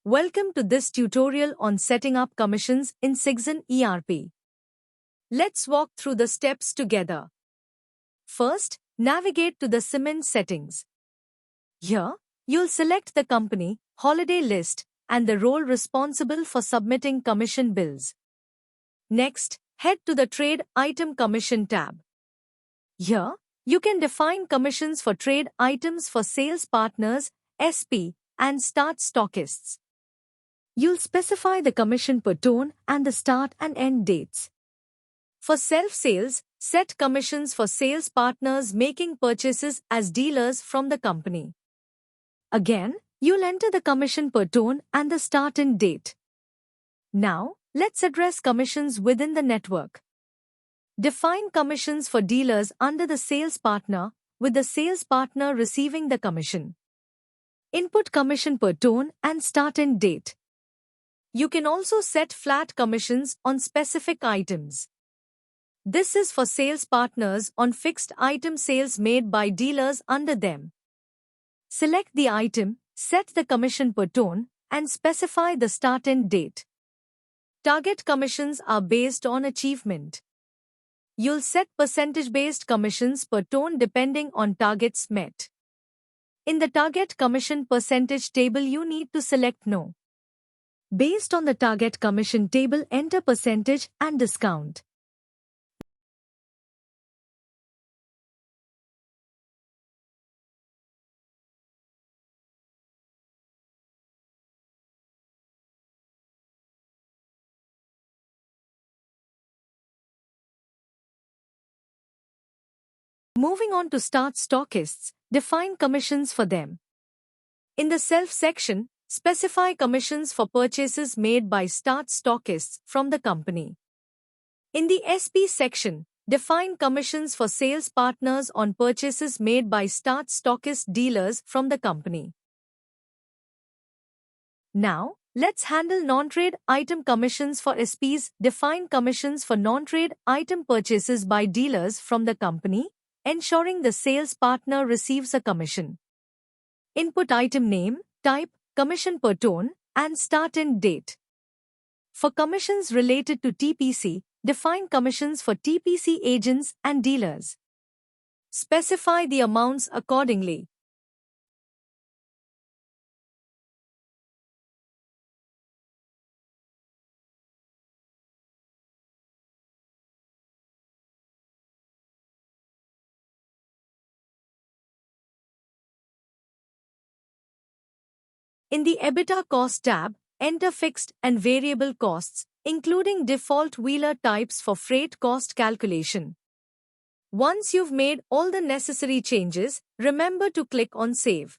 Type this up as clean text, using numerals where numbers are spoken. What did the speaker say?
Welcome to this tutorial on setting up commissions in Cygzen ERP. Let's walk through the steps together. First, navigate to the Cygzen settings. Here, you'll select the company, holiday list, and the role responsible for submitting commission bills. Next, head to the Trade Item Commission tab. Here, you can define commissions for trade items for sales partners, SP, and start stockists. You'll specify the commission per ton and the start and end dates. For self-sales, set commissions for sales partners making purchases as dealers from the company. Again, you'll enter the commission per ton and the start and date. Now, let's address commissions within the network. Define commissions for dealers under the sales partner, with the sales partner receiving the commission. Input commission per ton and start and date. You can also set flat commissions on specific items. This is for sales partners on fixed item sales made by dealers under them. Select the item, set the commission per ton, and specify the start and date. Target commissions are based on achievement. You'll set percentage-based commissions per ton depending on targets met. In the target commission percentage table, you need to select No. Based on the target commission table, enter percentage and discount. Moving on to Start Stockists, define commissions for them. In the Self section, specify commissions for purchases made by Start Stockists from the company. In the SP section, define commissions for sales partners on purchases made by Start Stockist dealers from the company. Now, let's handle non-trade item commissions for SPs. Define commissions for non-trade item purchases by dealers from the company, ensuring the sales partner receives a commission. Input item name, type, commission per ton, and start and date. For commissions related to TPC, define commissions for TPC agents and dealers. Specify the amounts accordingly. In the EBITDA Cost tab, enter fixed and variable costs, including default wheeler types for freight cost calculation. Once you've made all the necessary changes, remember to click on Save.